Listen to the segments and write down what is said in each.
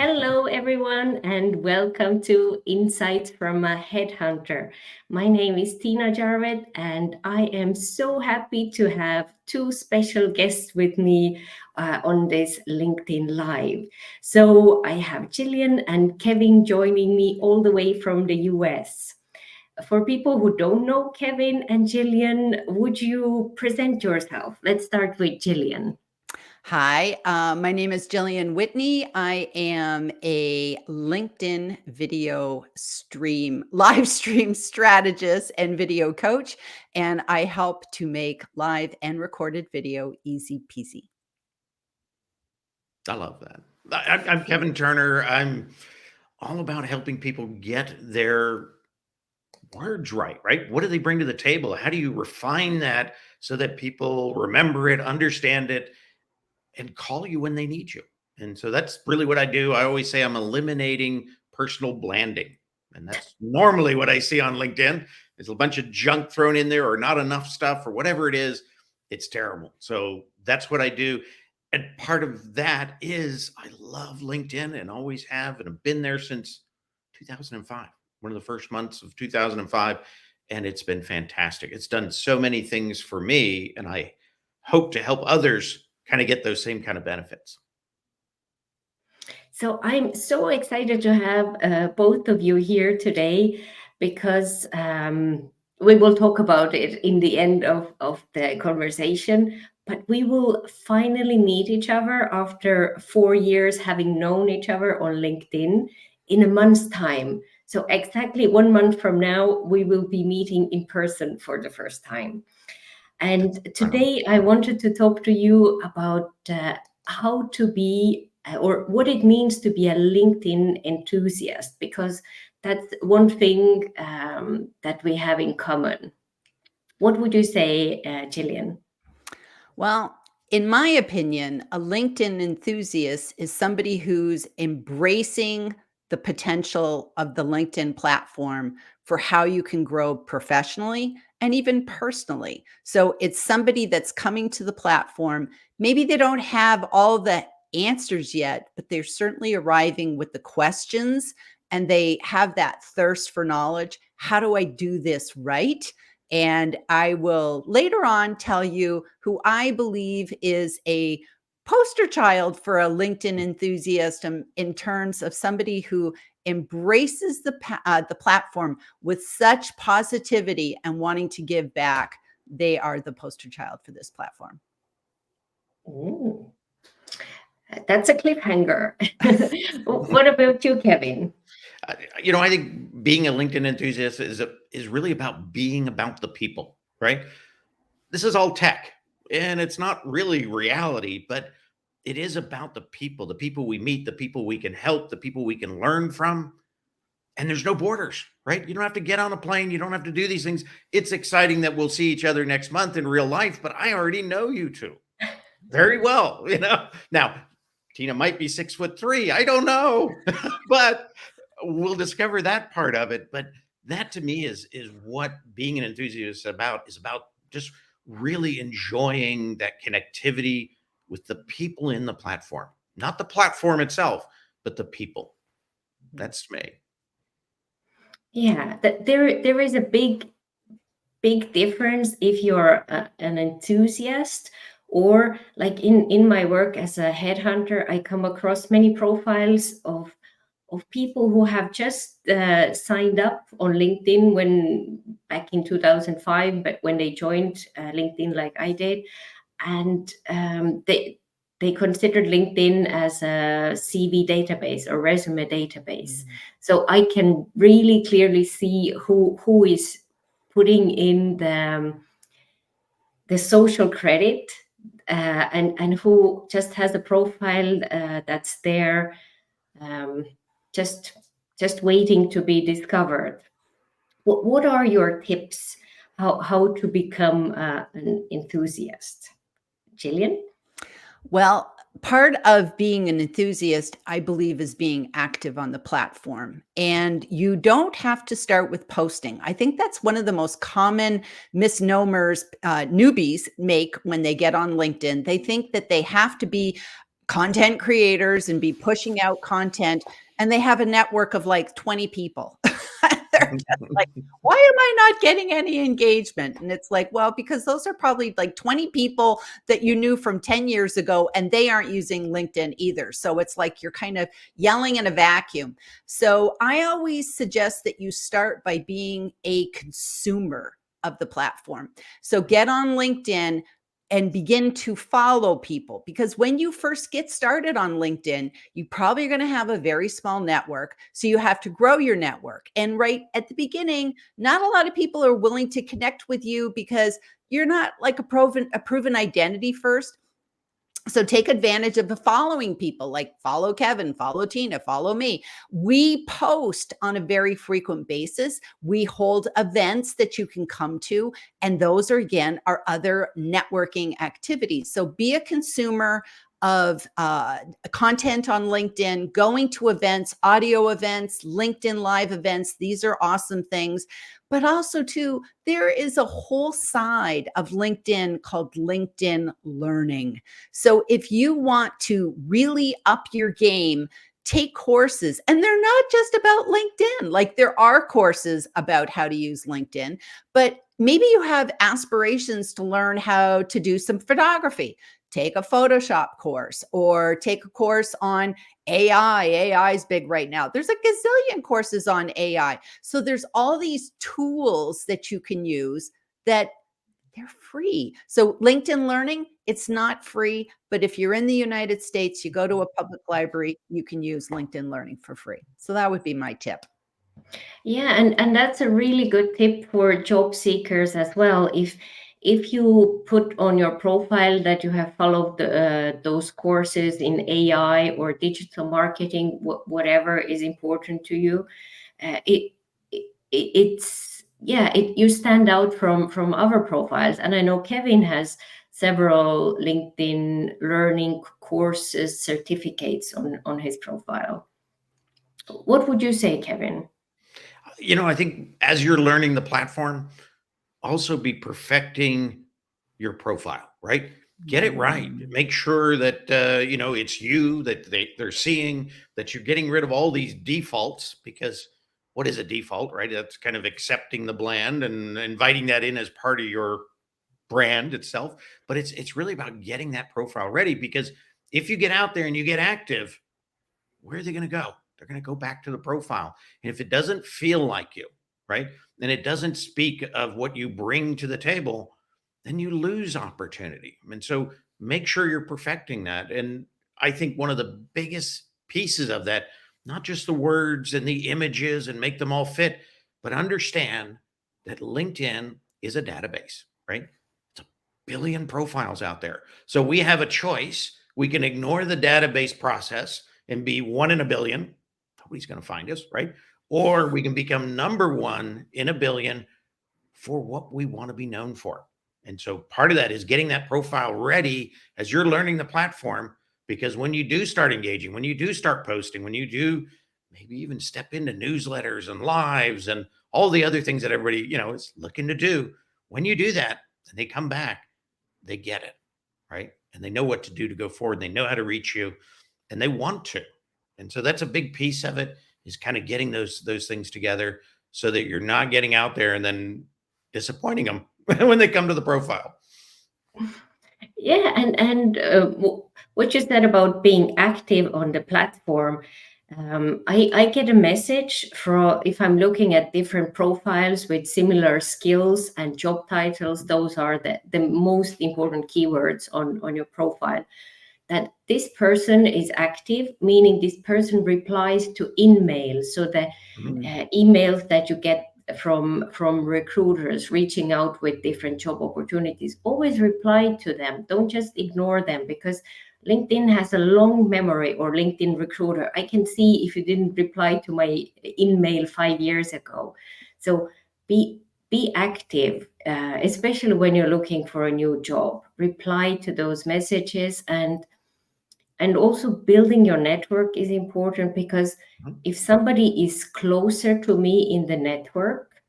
Hello, everyone, and welcome to Insights from a Headhunter. My name is Tiina Jarvet, and I am so happy to have two special guests with me on this LinkedIn Live. So I have Gillian and Kevin joining me all the way from the US. For people who don't know Kevin and Gillian, would you present yourself? Let's start with Gillian. Hi, my name is Gillian Whitney. I am a LinkedIn live stream strategist and video coach, and I help to make live and recorded video easy peasy. I love that. I'm Kevin Turner. I'm all about helping people get their words right? What do they bring to the table? How do you refine that so that people remember it, understand it, and call you when they need you? And so that's really what I do. I always say I'm eliminating personal blanding. And that's normally what I see on LinkedIn. There's a bunch of junk thrown in there or not enough stuff or whatever it is. It's terrible. So that's what I do. And part of that is I love LinkedIn and always have, and have been there since 2005, one of the first months of 2005. And it's been fantastic. It's done so many things for me, and I hope to help others kind of get those same kind of benefits. So I'm so excited to have both of you here today because we will talk about it in the end of the conversation. But we will finally meet each other after 4 years having known each other on LinkedIn in a month's time. So exactly 1 month from now, we will be meeting in person for the first time. And today I wanted to talk to you about how to be or what it means to be a LinkedIn enthusiast, because that's one thing that we have in common. What would you say, Gillian? Well, in my opinion, a LinkedIn enthusiast is somebody who's embracing the potential of the LinkedIn platform for how you can grow professionally and even personally. So it's somebody that's coming to the platform. Maybe they don't have all the answers yet, but they're certainly arriving with the questions and they have that thirst for knowledge. How do I do this right? And I will later on tell you who I believe is a poster child for a LinkedIn enthusiast in terms of somebody who embraces the platform with such positivity and wanting to give back. They are the poster child for this platform. Ooh, that's a cliffhanger. What about you, Kevin? I think being a LinkedIn enthusiast is really about being about the people, right? This is all tech, and it's not really reality, but it is about the people we meet, the people we can help, the people we can learn from. And there's no borders, right? You don't have to get on a plane. You don't have to do these things. It's exciting that we'll see each other next month in real life, but I already know you two very well. Now, Tiina might be 6'3". I don't know, but we'll discover that part of it. But that to me is what being an enthusiast is about just really enjoying that connectivity with the people in the platform, not the platform itself, but the people. That's me. Yeah, there is a big difference if you're an enthusiast or like in my work as a headhunter. I come across many profiles of people who have just signed up on LinkedIn when back in 2005, but when they joined LinkedIn like I did, and they considered LinkedIn as a CV database or resume database. So I can really clearly see who is putting in the social credit and who just has a profile that's there um, just just waiting to be discovered. What are your tips how to become an enthusiast, Gillian? Well, part of being an enthusiast, I believe, is being active on the platform. And you don't have to start with posting. I think that's one of the most common misnomers newbies make when they get on LinkedIn. They think that they have to be content creators and be pushing out content, and they have a network of like 20 people. They're just like, why am I not getting any engagement? And it's like, well, because those are probably like 20 people that you knew from 10 years ago, and they aren't using LinkedIn either. So it's like you're kind of yelling in a vacuum. So I always suggest that you start by being a consumer of the platform. So get on LinkedIn and begin to follow people, because when you first get started on LinkedIn, you probably are going to have a very small network. So you have to grow your network. And right at the beginning, not a lot of people are willing to connect with you because you're not like a proven identity first. So take advantage of the following people, like follow Kevin, follow Tiina, follow me. We post on a very frequent basis. We hold events that you can come to. And those are, again, our other networking activities. So be a consumer of content on LinkedIn, going to events, audio events, LinkedIn live events. These are awesome things. But also, too, there is a whole side of LinkedIn called LinkedIn Learning. So if you want to really up your game, take courses. And they're not just about LinkedIn. Like, there are courses about how to use LinkedIn, but maybe you have aspirations to learn how to do some photography. Take a Photoshop course, or take a course on AI. AI is big right now. There's a gazillion courses on AI. So there's all these tools that you can use that they're free. So LinkedIn Learning, it's not free, but if you're in the United States, you go to a public library, you can use LinkedIn Learning for free. So that would be my tip. Yeah, and that's a really good tip for job seekers as well. If you put on your profile that you have followed those courses in AI or digital marketing, whatever is important to you, it's yeah, you stand out from other profiles. And I know Kevin has several LinkedIn learning courses, certificates on his profile. What would you say, Kevin? I think as you're learning the platform, also be perfecting your profile, right? Get it right. Make sure that it's you that they're seeing, that you're getting rid of all these defaults, because what is a default, right? That's kind of accepting the brand and inviting that in as part of your brand itself. But it's really about getting that profile ready, because if you get out there and you get active, where are they going to go? They're going to go back to the profile. And if it doesn't feel like you, right, and it doesn't speak of what you bring to the table, then you lose opportunity. And so make sure you're perfecting that. And I think one of the biggest pieces of that, not just the words and the images and make them all fit, but understand that LinkedIn is a database, right? It's a billion profiles out there. So we have a choice. We can ignore the database process and be one in a billion. Nobody's going to find us, right? Or we can become number one in a billion for what we want to be known for. And so part of that is getting that profile ready as you're learning the platform, because when you do start engaging, when you do start posting, when you do maybe even step into newsletters and lives and all the other things that everybody, is looking to do, when you do that and they come back, they get it, right? And they know what to do to go forward. They know how to reach you, and they want to. And so that's a big piece of it, is kind of getting those things together so that you're not getting out there and then disappointing them when they come to the profile. Yeah, and what you said about being active on the platform, I get a message from, if I'm looking at different profiles with similar skills and job titles, those are the most important keywords on your profile, that this person is active, meaning this person replies to emails. So the emails that you get from recruiters reaching out with different job opportunities, always reply to them. Don't just ignore them, because LinkedIn has a long memory, or LinkedIn recruiter. I can see if you didn't reply to my email 5 years ago. So be active, especially when you're looking for a new job. Reply to those messages, and also building your network is important, because if somebody is closer to me in the network,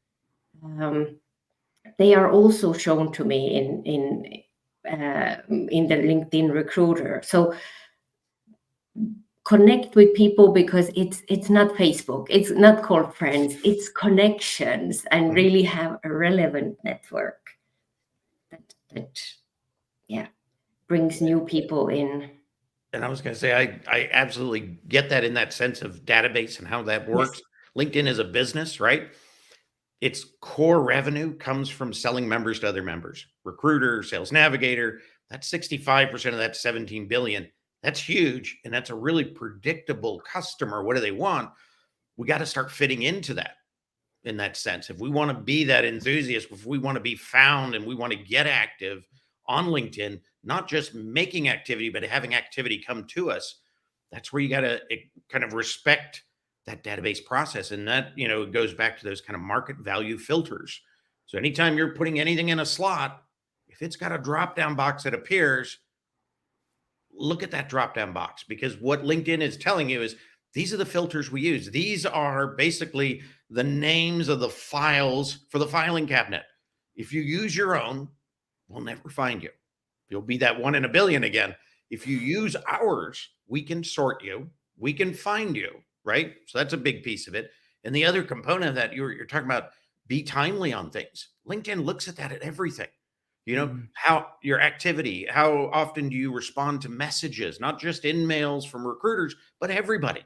they are also shown to me in the LinkedIn recruiter. So connect with people, because it's not Facebook, it's not called friends, it's connections, and really have a relevant network that yeah, brings new people in. And I was going to say, I absolutely get that in that sense of database and how that Yes. works. LinkedIn is a business, right? Its core revenue comes from selling members to other members. Recruiter, Sales Navigator, that's 65% of that 17 billion. That's huge. And that's a really predictable customer. What do they want? We got to start fitting into that in that sense. If we want to be that enthusiast, if we want to be found and we want to get active on LinkedIn, not just making activity, but having activity come to us, that's where you got to kind of respect that database process. And that, it goes back to those kind of market value filters. So anytime you're putting anything in a slot, if it's got a drop down box that appears, look at that drop down box, because what LinkedIn is telling you is these are the filters we use. These are basically the names of the files for the filing cabinet. If you use your own, we'll never find you. You'll be that 1 in a billion again. If you use ours, we can sort you, we can find you, right? So that's a big piece of it. And the other component of that, you're talking about, be timely on things. LinkedIn looks at that at everything. How your activity, how often do you respond to messages, not just in mails from recruiters, but everybody.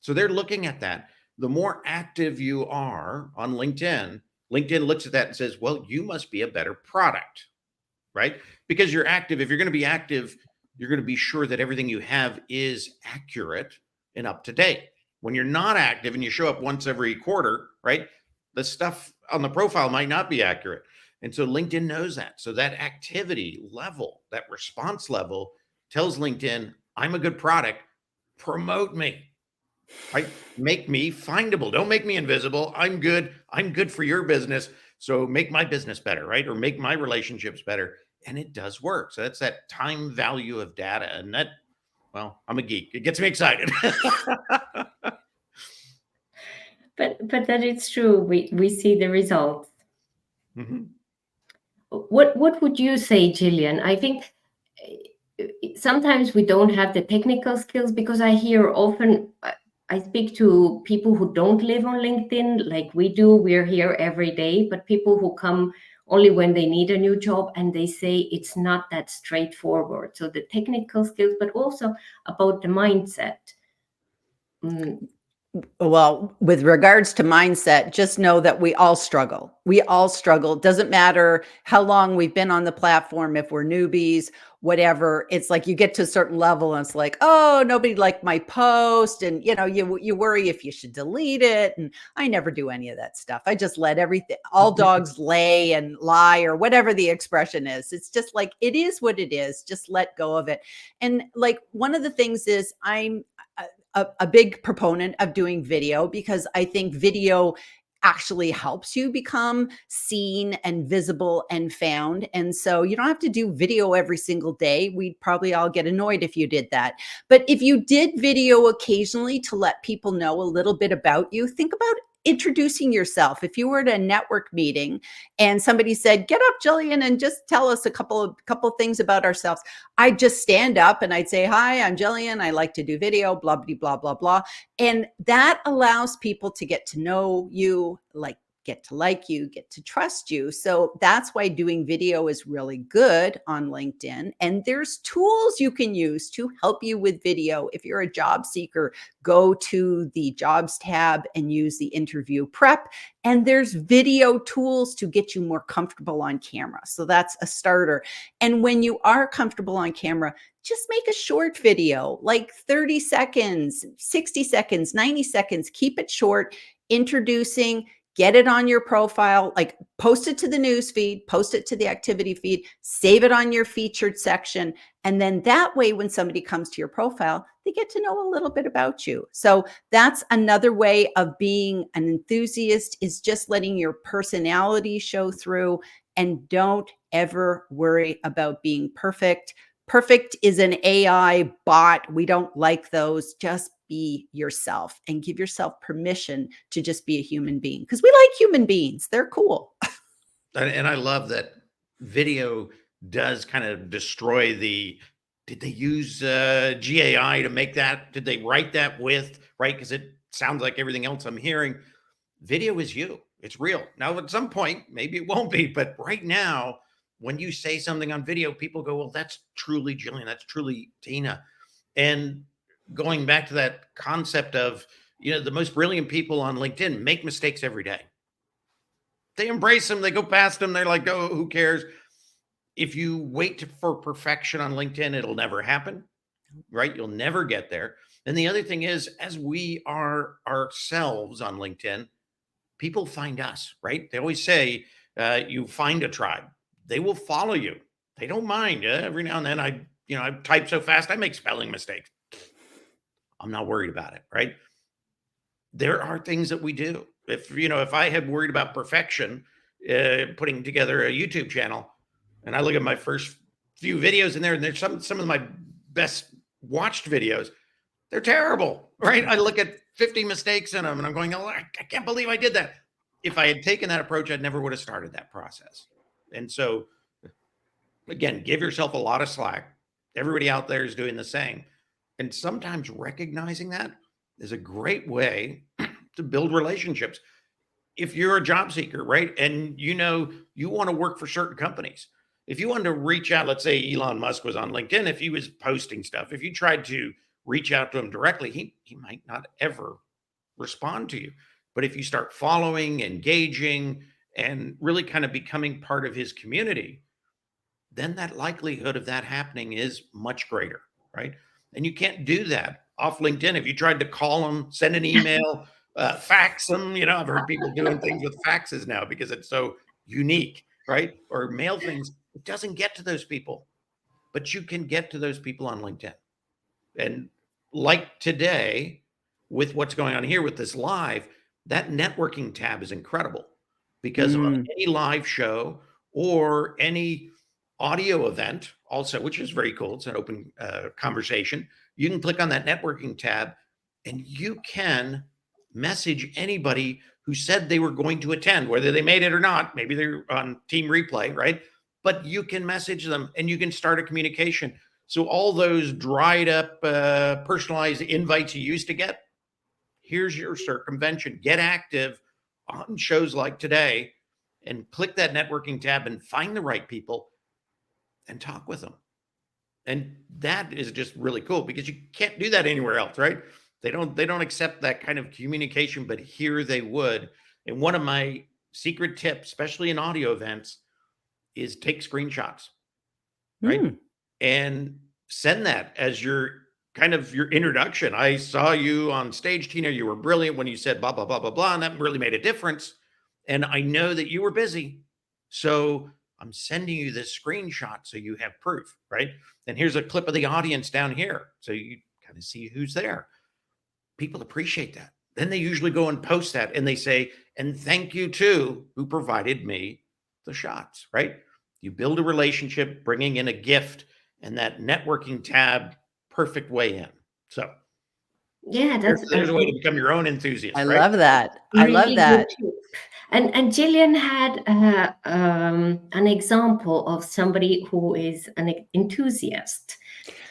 So they're looking at that. The more active you are on LinkedIn, LinkedIn looks at that and says, well, you must be a better product, right? Because you're active. If you're going to be active, you're going to be sure that everything you have is accurate and up to date. When you're not active and you show up once every quarter, right, the stuff on the profile might not be accurate. And so LinkedIn knows that. So that activity level, that response level tells LinkedIn, I'm a good product, promote me, right? Make me findable. Don't make me invisible. I'm good. I'm good for your business. So make my business better, right? Or make my relationships better. And it does work. So that's that time value of data. And that, well, I'm a geek. It gets me excited. But that it's true. We see the results. Mhm. What would you say, Gillian? I think sometimes we don't have the technical skills, because I hear often, I speak to people who don't live on LinkedIn like we do. We're here every day, but people who come only when they need a new job, and they say it's not that straightforward. So the technical skills, but also about the mindset. Mm, Well, with regards to mindset, just know that we all struggle. We all struggle. It doesn't matter how long we've been on the platform, if we're newbies, whatever. It's like you get to a certain level and it's like, oh, nobody liked my post. And you worry if you should delete it. And I never do any of that stuff. I just let everything, all dogs lay and lie, or whatever the expression is. It's just like, it is what it is. Just let go of it. And like, one of the things is I'm a big proponent of doing video, because I think video actually helps you become seen and visible and found. And so you don't have to do video every single day. We'd probably all get annoyed if you did that. But if you did video occasionally to let people know a little bit about you, think about introducing yourself. If you were at a network meeting and somebody said, get up, Gillian, and just tell us a couple things about ourselves, I'd just stand up and I'd say, hi, I'm Gillian. I like to do video, blah, blah, blah, blah, blah. And that allows people to get to know you, get to like you, get to trust you. So that's why doing video is really good on LinkedIn. And there's tools you can use to help you with video. If you're a job seeker, go to the jobs tab and use the interview prep. And there's video tools to get you more comfortable on camera. So that's a starter. And when you are comfortable on camera, just make a short video, like 30 seconds, 60 seconds, 90 seconds. Keep it short, introducing, get it on your profile, like post it to the news feed, post it to the activity feed, save it on your featured section. And then that way, when somebody comes to your profile, they get to know a little bit about you. So that's another way of being an enthusiast, is just letting your personality show through, and don't ever worry about being perfect. Perfect is an AI bot. We don't like those. Just be yourself and give yourself permission to just be a human being, because we like human beings. They're cool. And I love that video does kind of destroy the Did they use GAI to make that? Did they write that with, right? Because it sounds like everything else I'm hearing. Video is you. It's real. Now, at some point, maybe it won't be, but right now, when you say something on video, people go, well, that's truly Gillian. That's truly Tiina. And going back to that concept of, the most brilliant people on LinkedIn make mistakes every day. They embrace them. They go past them. They're like, oh, who cares? If you wait for perfection on LinkedIn, it'll never happen, right? You'll never get there. And the other thing is, as we are ourselves on LinkedIn, people find us, right? They always say, you find a tribe. They will follow you. They don't mind. Every now and then I type so fast, I make spelling mistakes. I'm not worried about it, right? There are things that we do. If I had worried about perfection, putting together a YouTube channel, and I look at my first few videos in there, and there's some of my best watched videos, they're terrible, right? I look at 50 mistakes in them, and I'm going, oh, I can't believe I did that. If I had taken that approach, I never would have started that process. And so, again, give yourself a lot of slack. Everybody out there is doing the same. And sometimes recognizing that is a great way to build relationships. If you're a job seeker, right, and you want to work for certain companies, if you wanted to reach out, let's say Elon Musk was on LinkedIn, if he was posting stuff, if you tried to reach out to him directly, he might not ever respond to you. But if you start following, engaging, and really kind of becoming part of his community, then that likelihood of that happening is much greater, right? And you can't do that off LinkedIn. If you tried to call them, send an email, fax them, I've heard people doing things with faxes now because it's so unique, right? Or mail things. It doesn't get to those people, but you can get to those people on LinkedIn. And like today, with what's going on here with this live, that networking tab is incredible because on any live show or any audio event also, which is very cool. It's an open conversation. You can click on that networking tab and you can message anybody who said they were going to attend, whether they made it or not. Maybe they're on team replay, right? But you can message them and you can start a communication. So all those dried up personalized invites you used to get, here's your circumvention. Get active on shows like today and click that networking tab and find the right people and talk with them. And that is just really cool because you can't do that anywhere else, right? They don't accept that kind of communication, but here they would. And one of my secret tips, especially in audio events, is take screenshots, right? And send that as your introduction. I saw you on stage, Tiina. You were brilliant when you said blah, blah, blah, blah, blah. And that really made a difference. And I know that you were busy. So I'm sending you this screenshot so you have proof, right? And here's a clip of the audience down here. So you kind of see who's there. People appreciate that. Then they usually go and post that and they say, and thank you to who provided me the shots, right? You build a relationship, bringing in a gift and that networking tab, perfect way in. So Yeah, there's a way to become your own enthusiast. I right? love that. I love really that. good tip. And Gillian had an example of somebody who is an enthusiast.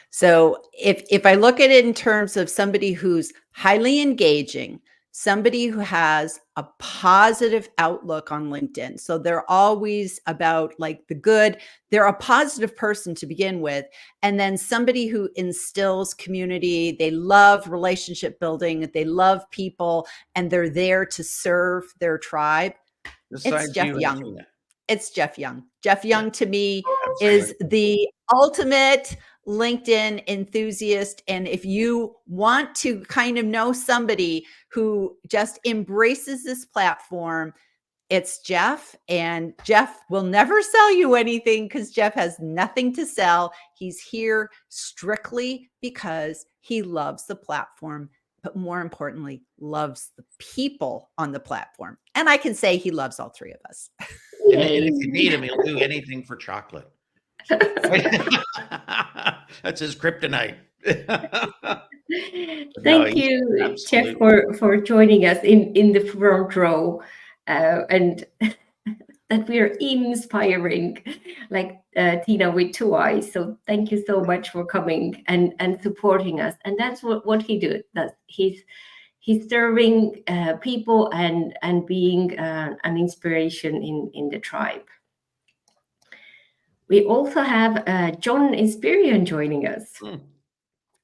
So if I look at it in terms of somebody who's highly engaging, somebody who has a positive outlook on LinkedIn. So they're always about like the good. They're a positive person to begin with. And then somebody who instills community. They love relationship building. They love people and they're there to serve their tribe. Besides It's Jeff you and Young. Tiina. It's Jeff Young. Jeff Young to me Absolutely. is the ultimate LinkedIn enthusiast. And if you want to kind of know somebody who just embraces this platform, it's Jeff. And Jeff will never sell you anything because Jeff has nothing to sell. He's here strictly because he loves the platform, but more importantly, loves the people on the platform. And I can say he loves all three of us. And if you need him, he'll do anything for chocolate. That's his kryptonite. Thank you, Jeff, for joining us in the front row. And that we're inspiring, like Tiina with two eyes. So thank you so much for coming and supporting us. And that's what he does. He's serving people and being an inspiration in the tribe. We also have John Inspirion joining us.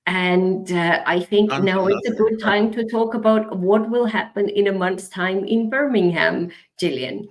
And I think now it's a good time to talk about what will happen in a month's time in Birmingham, Gillian.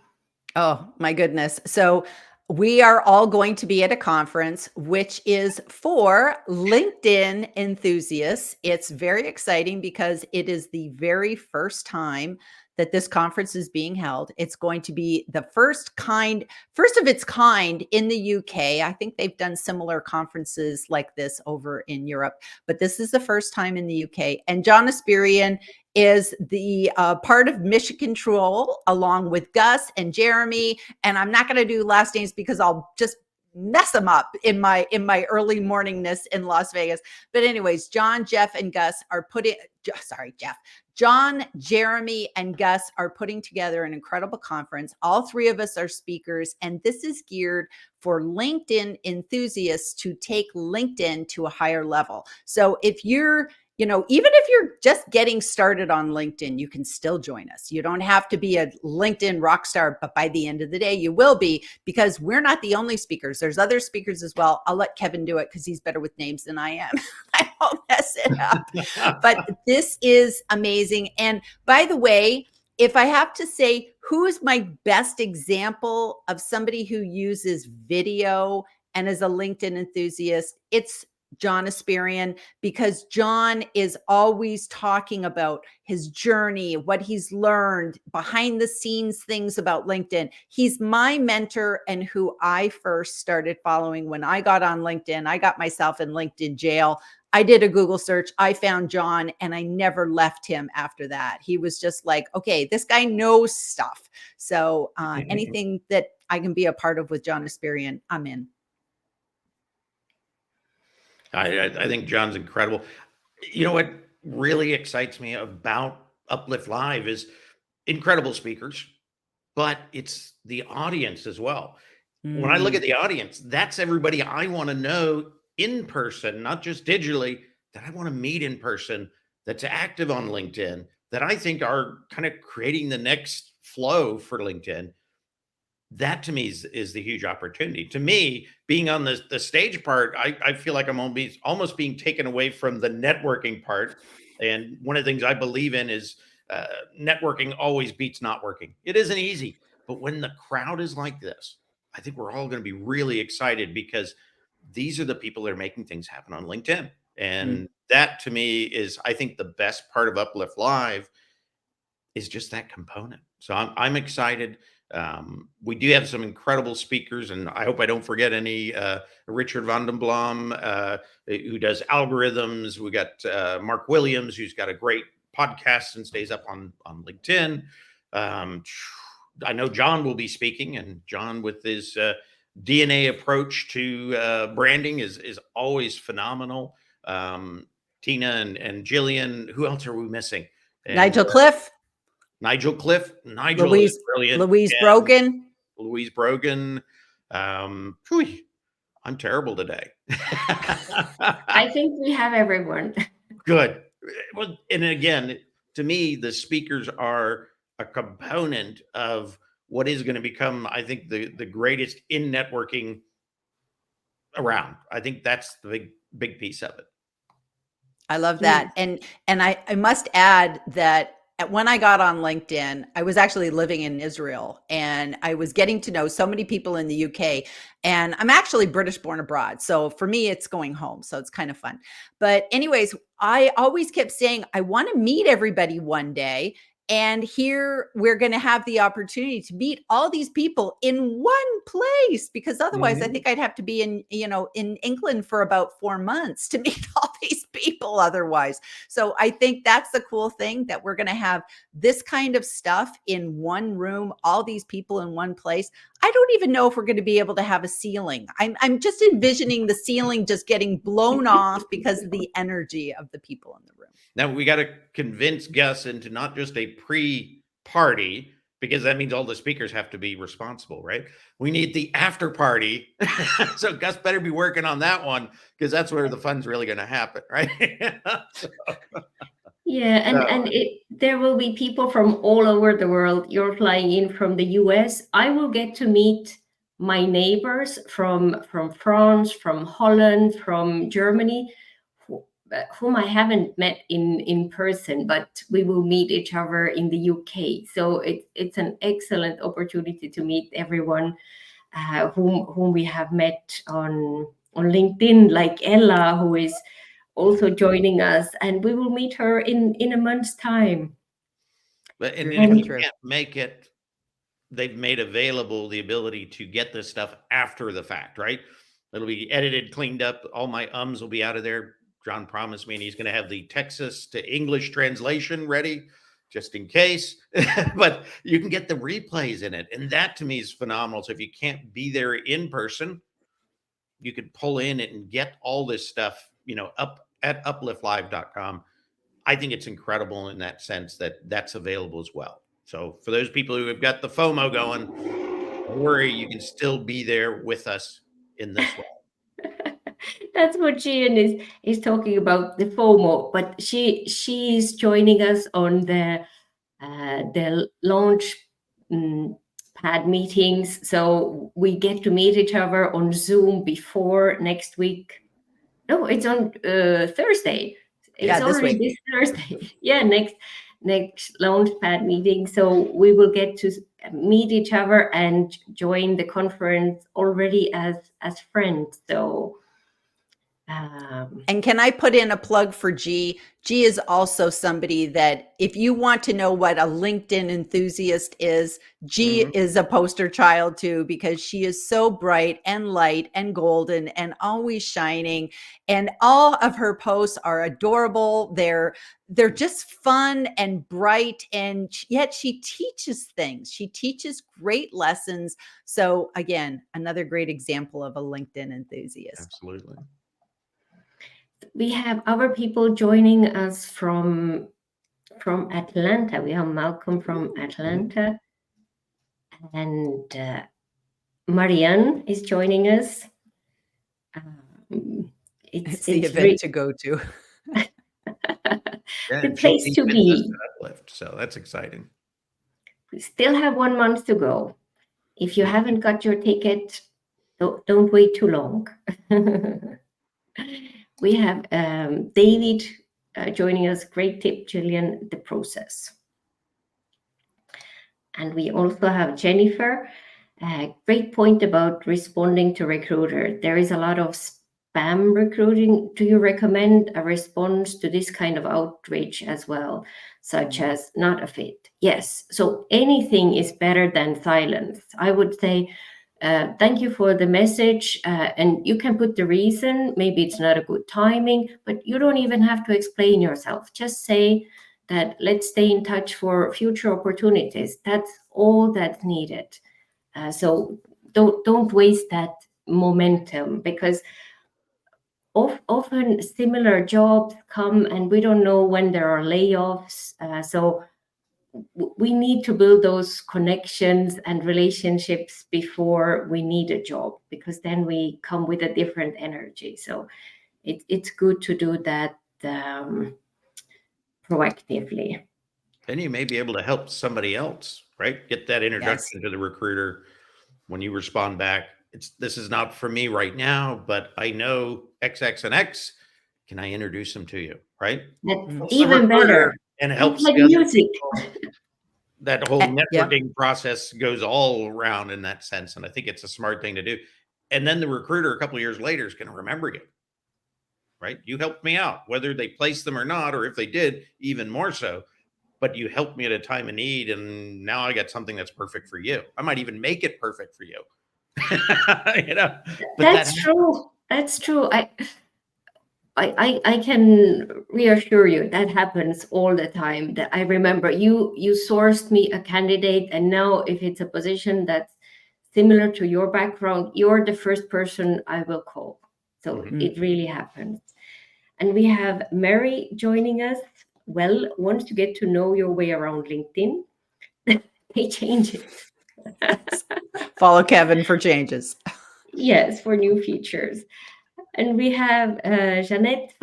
Oh, my goodness. So we are all going to be at a conference, which is for LinkedIn enthusiasts. It's very exciting because it is the very first time that this conference is being held. It's going to be the first of its kind in the UK. I think they've done similar conferences like this over in Europe, but this is the first time in the UK. And John Aspirian is the part of Mission Control along with Gus and Jeremy. And I'm not going to do last names because I'll just mess them up in my early morningness in Las Vegas. But anyways, John, Jeff, and Gus are John, Jeremy, and Gus are putting together an incredible conference. All three of us are speakers, and this is geared for LinkedIn enthusiasts to take LinkedIn to a higher level. So if you're even if you're just getting started on LinkedIn, you can still join us. You don't have to be a LinkedIn rock star, but by the end of the day, you will be, because we're not the only speakers. There's other speakers as well. I'll let Kevin do it because he's better with names than I am. I won't mess it up. But this is amazing. And by the way, if I have to say, who is my best example of somebody who uses video and is a LinkedIn enthusiast, it's John Aspirian, because John is always talking about his journey, what he's learned, behind the scenes things about LinkedIn. He's my mentor and who I first started following when I got on LinkedIn. I got myself in LinkedIn jail. I did a Google search. I found John and I never left him after that. He was just like, okay, this guy knows stuff. So anything that I can be a part of with John Aspirian, I'm in. I think John's incredible. You know what really excites me about Uplift Live is incredible speakers, but it's the audience as well. When I look at the audience, that's everybody I want to know in person, not just digitally, that I want to meet in person, that's active on LinkedIn, that I think are kind of creating the next flow for LinkedIn. That to me is the huge opportunity. To me, being on the stage part, I feel like I'm almost being taken away from the networking part. And one of the things I believe in is networking always beats not working. It isn't easy, but when the crowd is like this, I think we're all going to be really excited because these are the people that are making things happen on LinkedIn. And that to me is, I think, the best part of Uplift Live is just that component. So I'm excited. We do have some incredible speakers, and I hope I don't forget any. Richard van den Blom, who does algorithms. We got Mark Williams, who's got a great podcast and stays up on LinkedIn. I know John will be speaking, and John with his DNA approach to branding is always phenomenal. Tiina and Gillian. Who else are we missing? And, Nigel Cliff. Nigel is brilliant. Louise Brogan. Louise Brogan. I'm terrible today. I think we have everyone. Good. Well, and again, to me, the speakers are a component of what is going to become, I think, the greatest in networking around. I think that's the big piece of it. I love that. And I must add that when I got on LinkedIn, I was actually living in Israel and I was getting to know so many people in the UK, and I'm actually British born abroad. So for me, it's going home. So it's kind of fun. But anyways, I always kept saying, I want to meet everybody one day. And here we're going to have the opportunity to meet all these people in one place, because otherwise I think I'd have to be in England for about 4 months to meet all these people otherwise. So I think that's the cool thing, that we're going to have this kind of stuff in one room, all these people in one place. I don't even know if we're going to be able to have a ceiling. I'm just envisioning the ceiling just getting blown off because of the energy of the people in the room. Now we got to convince Gus into not just a pre-party, because that means all the speakers have to be responsible, right? We need the after party. So Gus better be working on that one, because that's where the fun's really going to happen, right? So, Yeah, and there will be people from all over the world. You're flying in from the US. I will get to meet my neighbors from France, from Holland, from Germany, whom I haven't met in person, but we will meet each other in the UK. So it's an excellent opportunity to meet everyone whom we have met on LinkedIn, like Ella, who is also joining us, and we will meet her in a month's time. but and True, if you true. can't make it, they've made available the ability to get this stuff after the fact, right? It'll be edited, cleaned up. All my ums will be out of there. John promised me, and he's going to have the Texas to English translation ready just in case. But you can get the replays in it. And that to me is phenomenal. So if you can't be there in person, you could pull in it and get all this stuff, up at upliftlive.com. I think it's incredible in that sense that that's available as well. So for those people who have got the FOMO going, don't worry, you can still be there with us in this way. That's what Gian is talking about, the FOMO. But she's joining us on the launch pad meetings. So we get to meet each other on Zoom before next week. No, it's on Thursday. It's Yeah, this already week. this Thursday. Yeah, next launchpad meeting. So we will get to meet each other and join the conference already as friends. So And can I put in a plug for G? G is also somebody that if you want to know what a LinkedIn enthusiast is, G is a poster child too, because she is so bright and light and golden and always shining. And all of her posts are adorable. They're just fun and bright, and yet she teaches things. She teaches great lessons. So again, another great example of a LinkedIn enthusiast. Absolutely. we have other people joining us from Atlanta. We have Malcolm from Atlanta, and Marianne is joining us. It's the It's event to go to. Yeah, the and she place to leads us be. to Uplift, so that's exciting. We still have 1 month to go. If you haven't got your ticket, don't wait too long. We have David joining us. Great tip, Gillian, the process. And we also have Jennifer. Great point about responding to recruiter. There is a lot of spam recruiting. Do you recommend a response to this kind of outreach as well, such as not a fit? Yes. So anything is better than silence. I would say, thank you for the message. And you can put the reason. Maybe it's not a good timing, but you don't even have to explain yourself. Just say that let's stay in touch for future opportunities. That's all that's needed. So don't waste that momentum, because often similar jobs come and we don't know when there are layoffs. So we need to build those connections and relationships before we need a job, because then we come with a different energy. So it's good to do that proactively. Then you may be able to help somebody else, right? Get that introduction to the recruiter when you respond back. This is not for me right now, but I know X, X, and X. Can I introduce them to you? Right? That's Helps the even recruiter better. and It's helps like the other music. people. That whole Yeah. networking process goes all around in that sense. And I think it's a smart thing to do. And then the recruiter a couple of years later is going to remember you, right? You helped me out, whether they placed them or not, or if they did, even more so. But you helped me at a time of need, and now I got something that's perfect for you. I might even make it perfect for you. But That's true. That's true. I can reassure you that happens all the time. That I remember you sourced me a candidate, and now if it's a position that's similar to your background, you're the first person I will call. So it really happens. And we have Mary joining us. Well, once you get to know your way around LinkedIn, they change it. Follow Kevin for changes. Yes, for new features. And we have Jeanette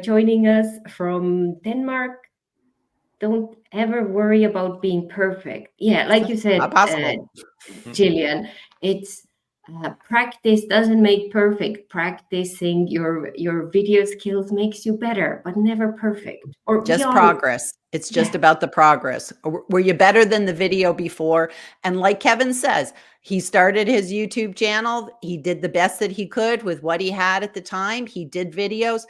joining us from Denmark. Don't ever worry about being perfect. Yeah, like you said, Not possible. Gillian, it's practice doesn't make perfect. Practicing your video skills makes you better, but never perfect. Or Just beyond. progress. It's just about the progress. Were you better than the video before? And like Kevin says, he started his YouTube channel. He did the best that he could with what he had at the time. He did videos.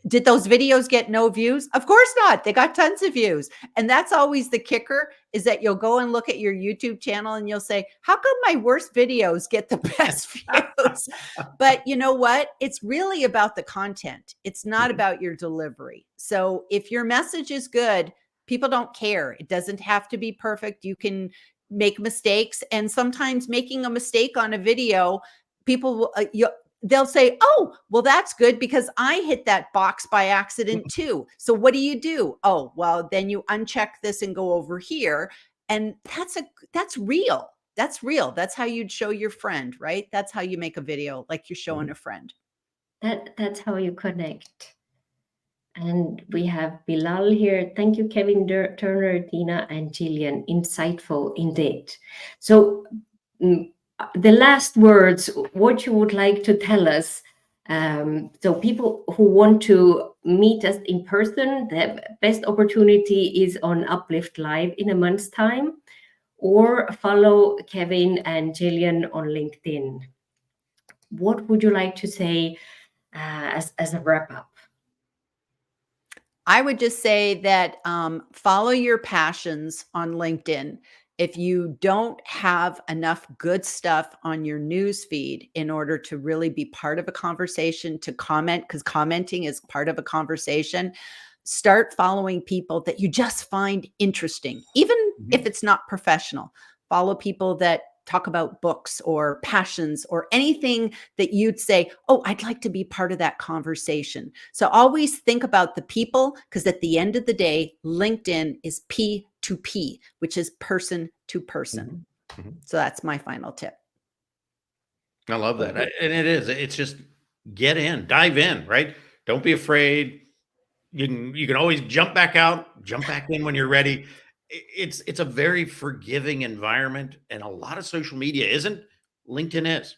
Did those videos get no views? Of course not. They got tons of views. And that's always the kicker, is that you'll go and look at your YouTube channel and you'll say, how come my worst videos get the best views? But you know what? It's really about the content. It's not about your delivery. So if your message is good, people don't care. It doesn't have to be perfect. You can make mistakes. And sometimes making a mistake on a video, people will, they'll say, oh, well, that's good because I hit that box by accident too. So what do? Oh, well, then you uncheck this and go over here. And that's real. That's real. That's how you'd show your friend, right? That's how you make a video, like you're showing a friend. That's how you connect. And we have Bilal here. Thank you, Kevin Turner, Tiina, and Gillian. Insightful indeed. So the last words, what you would like to tell us. So people who want to meet us in person, the best opportunity is on Uplift Live in a month's time, or follow Kevin and Gillian on LinkedIn. What would you like to say as a wrap up? I would just say that follow your passions on LinkedIn. If you don't have enough good stuff on your news feed in order to really be part of a conversation, to comment, because commenting is part of a conversation, start following people that you just find interesting, even if it's not professional. Follow people that talk about books or passions or anything that you'd say, oh, I'd like to be part of that conversation. So always think about the people, because at the end of the day, LinkedIn is P2P, which is person to person. So that's my final tip. I love that. And it's just get in, dive in, right? Don't be afraid. You can always jump back out, jump back in when you're ready. It's a very forgiving environment, and a lot of social media isn't. LinkedIn is.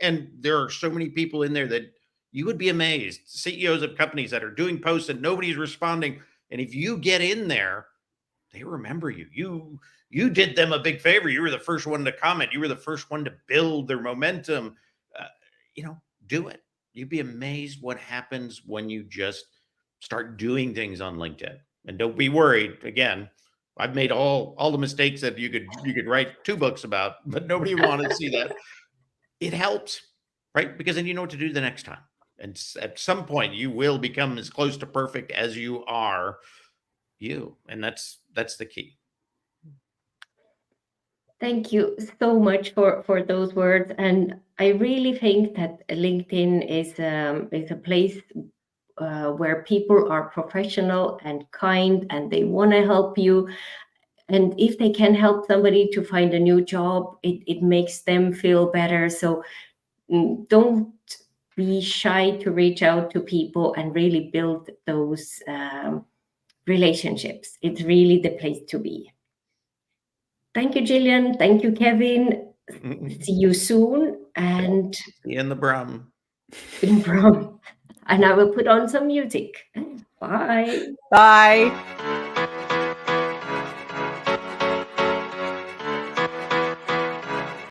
And there are so many people in there that you would be amazed. CEOs of companies that are doing posts and nobody's responding. And if you get in there, they remember you. You did them a big favor. You were the first one to comment. You were the first one to build their momentum. Do it. You'd be amazed what happens when you just start doing things on LinkedIn. And don't be worried. Again, I've made all the mistakes that you could write 2 books about, but nobody wanted to see that. It helps, right? Because then you know what to do the next time. And at some point, you will become as close to perfect as you are you. And that's the key. Thank you so much for those words. And I really think that LinkedIn is a place where people are professional and kind, and they want to help you. And if they can help somebody to find a new job, it makes them feel better. So don't be shy to reach out to people and really build those relationships. It's really the place to be. Thank you, Gillian. Thank you, Kevin. See you soon. And see you in the Brum. And I will put on some music. Bye. Bye.